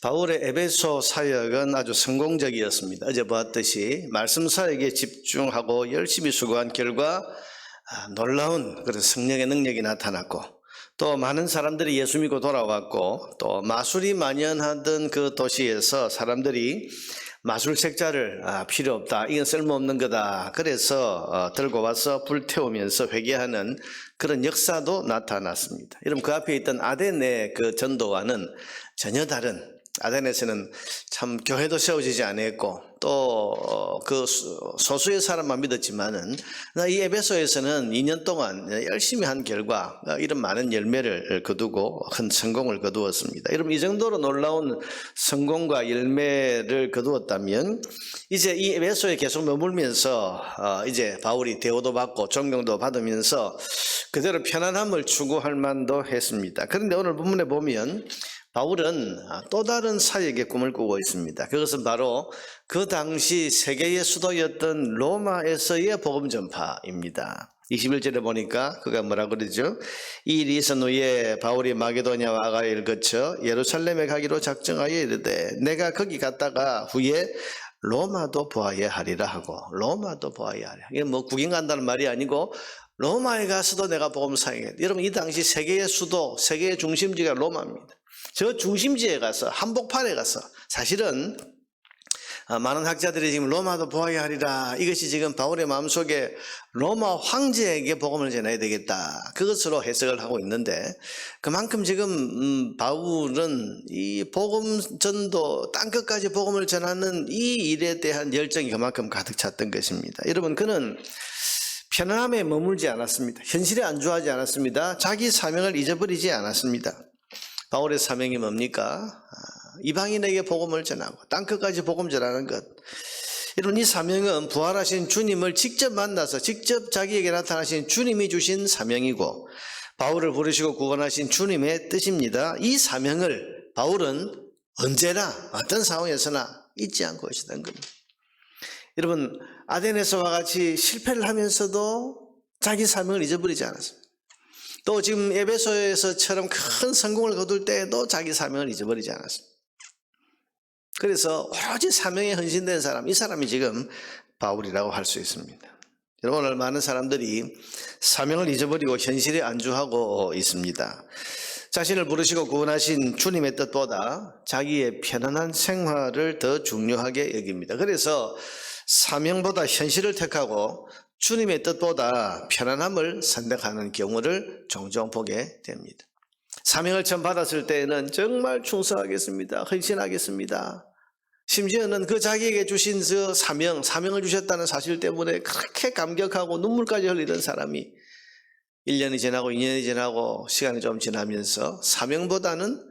바울의 에베소 사역은 아주 성공적이었습니다. 어제 보았듯이 말씀 사역에 집중하고 열심히 수고한 결과 놀라운 그런 성령의 능력이 나타났고, 또 많은 사람들이 예수 믿고 돌아왔고, 또 마술이 만연하던 그 도시에서 사람들이 마술 책자를 필요 없다, 이건 쓸모없는 거다, 그래서 들고 와서 불태우면서 회개하는 그런 역사도 나타났습니다. 여러분, 그 앞에 있던 아덴의 그 전도와는 전혀 다른, 아덴에서는 참 교회도 세워지지 않았고 또 그 소수의 사람만 믿었지만은 이 에베소에서는 2년 동안 열심히 한 결과 이런 많은 열매를 거두고 큰 성공을 거두었습니다. 여러분, 이 정도로 놀라운 성공과 열매를 거두었다면 이제 이 에베소에 계속 머물면서 이제 바울이 대우도 받고 존경도 받으면서 그대로 편안함을 추구할 만도 했습니다. 그런데 오늘 본문에 보면 바울은 또 다른 사역의 꿈을 꾸고 있습니다. 그것은 바로 그 당시 세계의 수도였던 로마에서의 복음 전파입니다. 21절에 보니까 그가 뭐라 그러죠? 이 일이 있은 후에 바울이 마게도냐와 아가야를 거쳐 예루살렘에 가기로 작정하여 이르되 내가 거기 갔다가 후에 로마도 보아야 하리라 하고, 로마도 보아야 하리라. 이게 뭐 구경 간다는 말이 아니고 로마에 가서도 내가 복음 사역해. 여러분, 이 당시 세계의 수도, 세계의 중심지가 로마입니다. 저 중심지에 가서, 한복판에 가서, 사실은 많은 학자들이 지금 로마도 보아야 하리라, 이것이 지금 바울의 마음속에 로마 황제에게 복음을 전해야 되겠다, 그것으로 해석을 하고 있는데, 그만큼 지금 바울은 이 복음 전도, 땅끝까지 복음을 전하는 이 일에 대한 열정이 그만큼 가득 찼던 것입니다. 여러분, 그는 편안함에 머물지 않았습니다. 현실에 안주하지 않았습니다. 자기 사명을 잊어버리지 않았습니다. 바울의 사명이 뭡니까? 이방인에게 복음을 전하고 땅끝까지 복음 전하는 것. 여러분, 이 사명은 부활하신 주님을 직접 만나서 직접 자기에게 나타나신 주님이 주신 사명이고, 바울을 부르시고 구원하신 주님의 뜻입니다. 이 사명을 바울은 언제나 어떤 상황에서나 잊지 않고 있었던 겁니다. 여러분, 아덴에서와 같이 실패를 하면서도 자기 사명을 잊어버리지 않았습니다. 또 지금 에베소에서처럼 큰 성공을 거둘 때에도 자기 사명을 잊어버리지 않았습니다. 그래서 오로지 사명에 헌신된 사람, 이 사람이 지금 바울이라고 할 수 있습니다. 여러분, 오늘 많은 사람들이 사명을 잊어버리고 현실에 안주하고 있습니다. 자신을 부르시고 구원하신 주님의 뜻보다 자기의 편안한 생활을 더 중요하게 여깁니다. 그래서 사명보다 현실을 택하고 주님의 뜻보다 편안함을 선택하는 경우를 종종 보게 됩니다. 사명을 처음 받았을 때에는 정말 충성하겠습니다, 헌신하겠습니다, 심지어는 그 자기에게 주신 그 사명을 주셨다는 사실 때문에 그렇게 감격하고 눈물까지 흘리던 사람이 1년이 지나고 2년이 지나고 시간이 좀 지나면서 사명보다는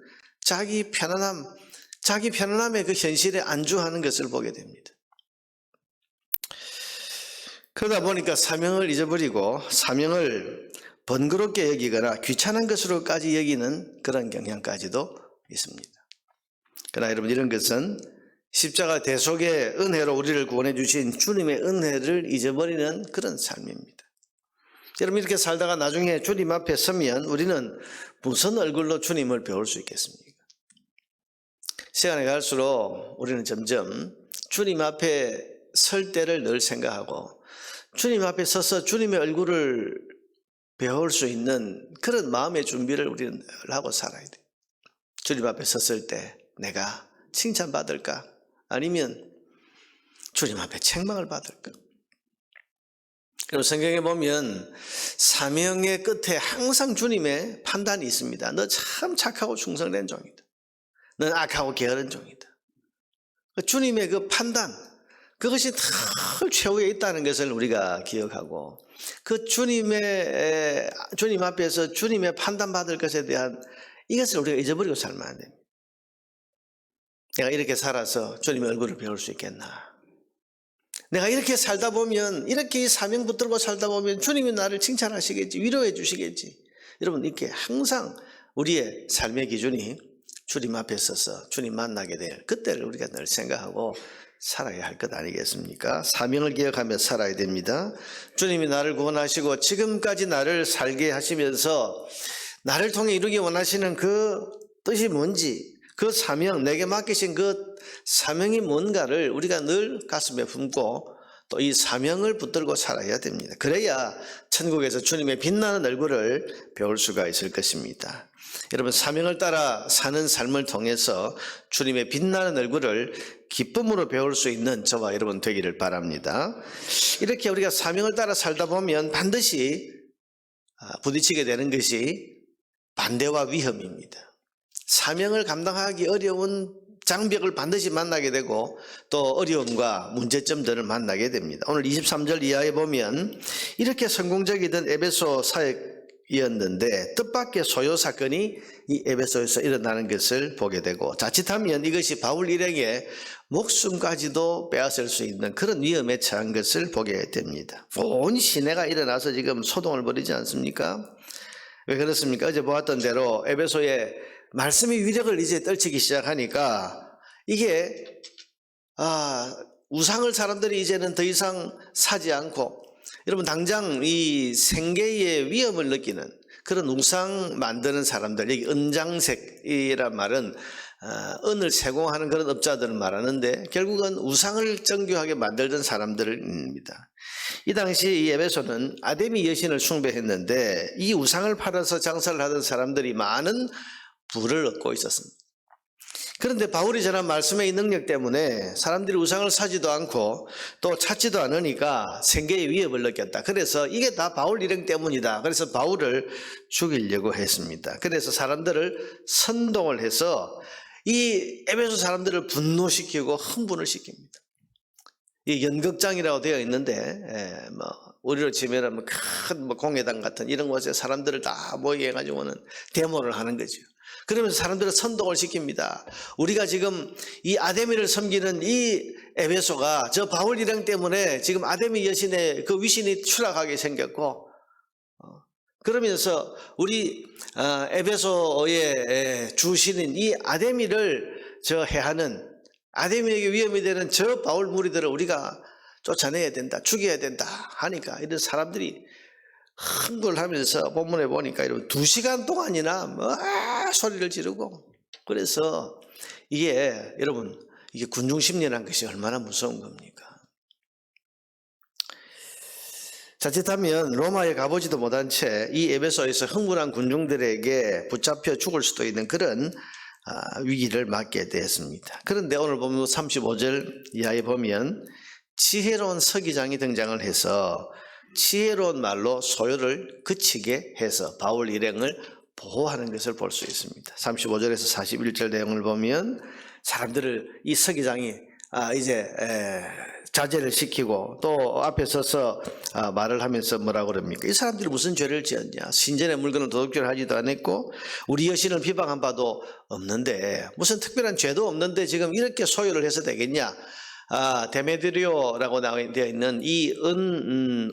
자기 편안함에 그 현실에 안주하는 것을 보게 됩니다. 그러다 보니까 사명을 잊어버리고 사명을 번거롭게 여기거나 귀찮은 것으로까지 여기는 그런 경향까지도 있습니다. 그러나 여러분, 이런 것은 십자가 대속의 은혜로 우리를 구원해 주신 주님의 은혜를 잊어버리는 그런 삶입니다. 여러분, 이렇게 살다가 나중에 주님 앞에 서면 우리는 무슨 얼굴로 주님을 배울 수 있겠습니까? 시간이 갈수록 우리는 점점 주님 앞에 설 때를 늘 생각하고 주님 앞에 서서 주님의 얼굴을 배울 수 있는 그런 마음의 준비를 우리는 늘 하고 살아야 돼요. 주님 앞에 섰을 때 내가 칭찬받을까? 아니면 주님 앞에 책망을 받을까? 그리고 성경에 보면 사명의 끝에 항상 주님의 판단이 있습니다. 너 참 착하고 충성된 종이다, 넌 악하고 게으른 종이다. 주님의 그 판단, 그것이 늘 최후에 있다는 것을 우리가 기억하고, 그 주님 앞에서 주님의 판단받을 것에 대한 이것을 우리가 잊어버리고 살면 안 됩니다. 내가 이렇게 살아서 주님의 얼굴을 배울 수 있겠나? 내가 이렇게 살다 보면, 이렇게 사명 붙들고 살다 보면 주님이 나를 칭찬하시겠지, 위로해 주시겠지. 여러분, 이렇게 항상 우리의 삶의 기준이 주님 앞에 서서 주님 만나게 될 그때를 우리가 늘 생각하고 살아야 할 것 아니겠습니까? 사명을 기억하며 살아야 됩니다. 주님이 나를 구원하시고 지금까지 나를 살게 하시면서 나를 통해 이루기 원하시는 그 뜻이 뭔지, 그 사명, 내게 맡기신 그 사명이 뭔가를 우리가 늘 가슴에 품고 또 이 사명을 붙들고 살아야 됩니다. 그래야 천국에서 주님의 빛나는 얼굴을 배울 수가 있을 것입니다. 여러분, 사명을 따라 사는 삶을 통해서 주님의 빛나는 얼굴을 기쁨으로 배울 수 있는 저와 여러분 되기를 바랍니다. 이렇게 우리가 사명을 따라 살다 보면 반드시 부딪히게 되는 것이 반대와 위험입니다. 사명을 감당하기 어려운 장벽을 반드시 만나게 되고 또 어려움과 문제점들을 만나게 됩니다. 오늘 23절 이하에 보면 이렇게 성공적이던 에베소 사역이었는데 뜻밖의 소요 사건이 이 에베소에서 일어나는 것을 보게 되고 자칫하면 이것이 바울 일행의 목숨까지도 빼앗을 수 있는 그런 위험에 처한 것을 보게 됩니다. 온 시내가 일어나서 지금 소동을 벌이지 않습니까? 왜 그렇습니까? 어제 보았던 대로 에베소의 말씀의 위력을 이제 떨치기 시작하니까 이게 우상을 사람들이 이제는 더 이상 사지 않고 여러분 당장 이 생계의 위험을 느끼는 그런 우상 만드는 사람들, 여기 은장색이란 말은 은을 세공하는 그런 업자들을 말하는데 결국은 우상을 정교하게 만들던 사람들입니다. 이 당시 이 에베소는 아데미 여신을 숭배했는데 이 우상을 팔아서 장사를 하던 사람들이 많은 부를 얻고 있었습니다. 그런데 바울이 전한 말씀의 이 능력 때문에 사람들이 우상을 사지도 않고 또 찾지도 않으니까 생계의 위협을 느꼈다. 그래서 이게 다 바울 일행 때문이다. 그래서 바울을 죽이려고 했습니다. 그래서 사람들을 선동을 해서 이 에베소 사람들을 분노시키고 흥분을 시킵니다. 이 연극장이라고 되어 있는데 우리로 치면 큰 공회당 같은 이런 곳에 사람들을 다 모이게 해가지고는 데모를 하는 거죠. 그러면서 사람들을 선동을 시킵니다. 우리가 지금 이 아데미를 섬기는 이 에베소가 저 바울 일행 때문에 지금 아데미 여신의 그 위신이 추락하게 생겼고 그러면서 우리 에베소의 주신인 이 아데미를 저 해하는 아데미에게 위험이 되는 저 바울 무리들을 우리가 쫓아내야 된다, 죽여야 된다 하니까 이런 사람들이 흥분을 하면서 본문에 보니까 이런 2시간 동안이나 소리를 지르고 그래서 이게 여러분 이게 군중심리라는 것이 얼마나 무서운 겁니까? 자칫하면 로마에 가보지도 못한 채 이 에베소에서 흥분한 군중들에게 붙잡혀 죽을 수도 있는 그런 위기를 맞게 되었습니다. 그런데 오늘 보면 35절 이하에 보면 지혜로운 서기장이 등장을 해서 지혜로운 말로 소요를 그치게 해서 바울 일행을 보호하는 것을 볼 수 있습니다. 35절에서 41절 내용을 보면 사람들을 이 서기장이 이제 자제를 시키고 또 앞에 서서 말을 하면서 뭐라고 그럽니까? 이 사람들이 무슨 죄를 지었냐? 신전의 물건을 도둑질 하지도 않았고 우리 여신을 비방한 바도 없는데 무슨 특별한 죄도 없는데 지금 이렇게 소요를 해서 되겠냐? 데메드리오라고 되어 있는 이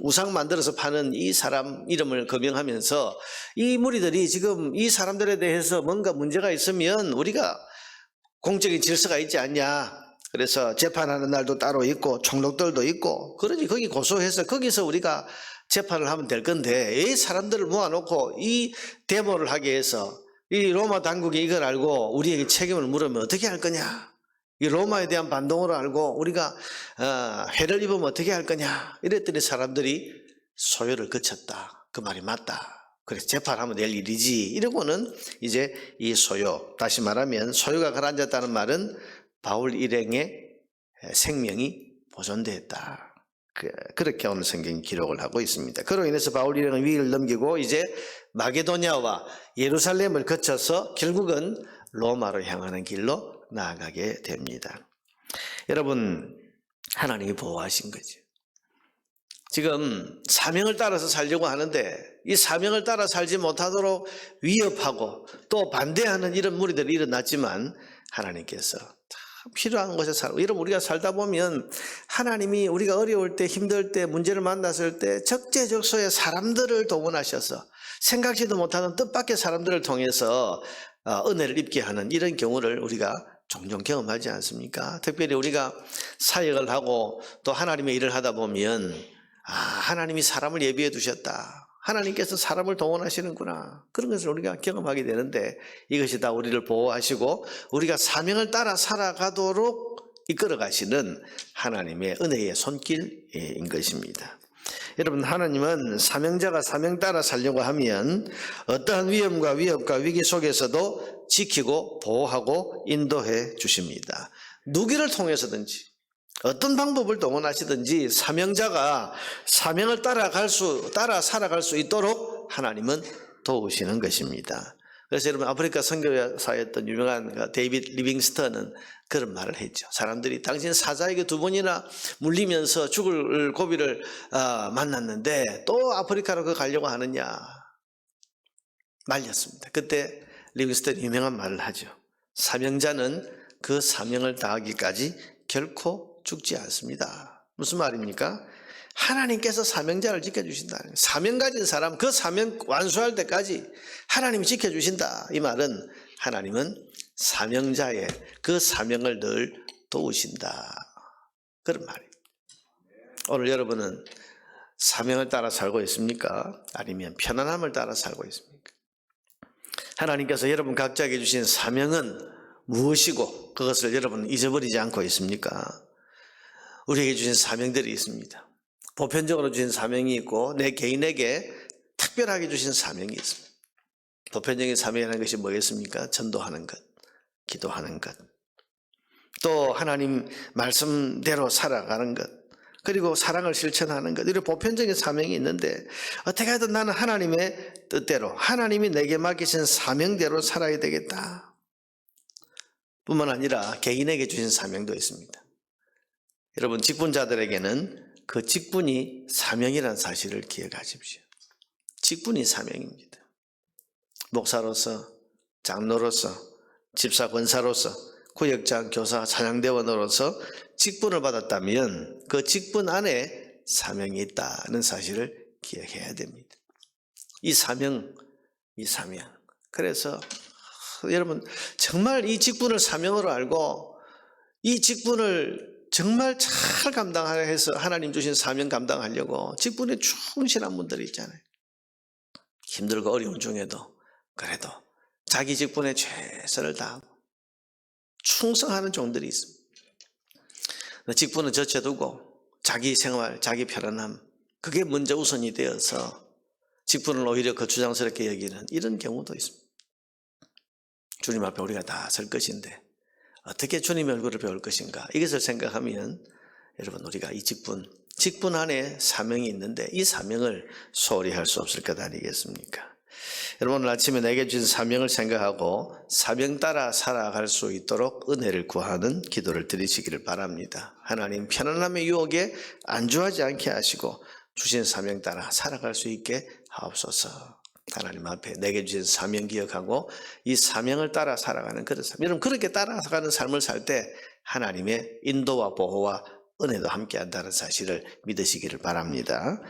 우상 만들어서 파는 이 사람 이름을 거명하면서 이 무리들이 지금 이 사람들에 대해서 뭔가 문제가 있으면 우리가 공적인 질서가 있지 않냐. 그래서 재판하는 날도 따로 있고 총독들도 있고 그러니 거기 고소해서 거기서 우리가 재판을 하면 될 건데 이 사람들을 모아놓고 이 데모를 하게 해서 이 로마 당국이 이걸 알고 우리에게 책임을 물으면 어떻게 할 거냐. 이 로마에 대한 반동으로 알고 우리가 해를 입으면 어떻게 할 거냐 이랬더니 사람들이 소요를 그쳤다. 그 말이 맞다. 그래서 재판하면 될 일이지. 이러고는 이제 이 소요, 다시 말하면 소요가 가라앉았다는 말은 바울 일행의 생명이 보존되었다. 그렇게 오늘 성경이 기록을 하고 있습니다. 그로 인해서 바울 일행은 위기를 넘기고 이제 마게도냐와 예루살렘을 거쳐서 결국은 로마로 향하는 길로 나아가게 됩니다. 여러분, 하나님이 보호하신 거죠. 지금 사명을 따라서 살려고 하는데 이 사명을 따라 살지 못하도록 위협하고 또 반대하는 이런 무리들이 일어났지만 하나님께서 필요한 곳에 살고 여러분 우리가 살다 보면 하나님이 우리가 어려울 때 힘들 때 문제를 만났을 때 적재적소에 사람들을 동원하셔서 생각지도 못하는 뜻밖의 사람들을 통해서 은혜를 입게 하는 이런 경우를 우리가 종종 경험하지 않습니까? 특별히 우리가 사역을 하고 또 하나님의 일을 하다 보면 하나님이 사람을 예비해 두셨다. 하나님께서 사람을 동원하시는구나. 그런 것을 우리가 경험하게 되는데 이것이 다 우리를 보호하시고 우리가 사명을 따라 살아가도록 이끌어 가시는 하나님의 은혜의 손길인 것입니다. 여러분, 하나님은 사명자가 사명 따라 살려고 하면 어떠한 위험과 위협과 위기 속에서도 지키고 보호하고 인도해 주십니다. 누구를 통해서든지 어떤 방법을 동원하시든지 사명자가 사명을 따라 살아갈 수 있도록 하나님은 도우시는 것입니다. 그래서 여러분, 아프리카 선교사였던 유명한 데이빗 리빙스턴은 그런 말을 했죠. 사람들이 당신 사자에게 2번이나 물리면서 죽을 고비를 만났는데 또 아프리카로 가려고 하느냐 말렸습니다. 그때 리빙스턴이 유명한 말을 하죠. 사명자는 그 사명을 다하기까지 결코 죽지 않습니다. 무슨 말입니까? 하나님께서 사명자를 지켜주신다. 사명 가진 사람, 그 사명 완수할 때까지 하나님이 지켜주신다. 이 말은 하나님은 사명자의 그 사명을 늘 도우신다. 그런 말이에요. 오늘 여러분은 사명을 따라 살고 있습니까? 아니면 편안함을 따라 살고 있습니까? 하나님께서 여러분 각자에게 주신 사명은 무엇이고 그것을 여러분 잊어버리지 않고 있습니까? 우리에게 주신 사명들이 있습니다. 보편적으로 주신 사명이 있고 내 개인에게 특별하게 주신 사명이 있습니다. 보편적인 사명이라는 것이 뭐겠습니까? 전도하는 것, 기도하는 것, 또 하나님 말씀대로 살아가는 것, 그리고 사랑을 실천하는 것, 이런 보편적인 사명이 있는데 어떻게 하든 나는 하나님의 뜻대로 하나님이 내게 맡기신 사명대로 살아야 되겠다 뿐만 아니라 개인에게 주신 사명도 있습니다. 여러분, 직분자들에게는 그 직분이 사명이라는 사실을 기억하십시오. 직분이 사명입니다. 목사로서, 장로로서, 집사 권사로서, 구역장, 교사, 찬양대원으로서 직분을 받았다면 그 직분 안에 사명이 있다는 사실을 기억해야 됩니다. 이 사명. 그래서 여러분, 정말 이 직분을 사명으로 알고 이 직분을 정말 잘 감당해서 하나님 주신 사명 감당하려고 직분에 충실한 분들이 있잖아요. 힘들고 어려운 중에도 그래도 자기 직분에 최선을 다하고 충성하는 종들이 있습니다. 직분은 젖혀두고 자기 생활, 자기 편안함, 그게 먼저 우선이 되어서 직분을 오히려 거추장스럽게 여기는 이런 경우도 있습니다. 주님 앞에 우리가 다 설 것인데 어떻게 주님의 얼굴을 배울 것인가, 이것을 생각하면 여러분, 우리가 이 직분 안에 사명이 있는데 이 사명을 소홀히 할 수 없을 것 아니겠습니까? 여러분, 오늘 아침에 내게 주신 사명을 생각하고 사명 따라 살아갈 수 있도록 은혜를 구하는 기도를 드리시기를 바랍니다. 하나님, 편안함의 유혹에 안주하지 않게 하시고 주신 사명 따라 살아갈 수 있게 하옵소서. 하나님 앞에 내게 주신 사명 기억하고 이 사명을 따라 살아가는 그런 삶, 여러분, 그렇게 따라가는 삶을 살 때 하나님의 인도와 보호와 은혜도 함께한다는 사실을 믿으시기를 바랍니다.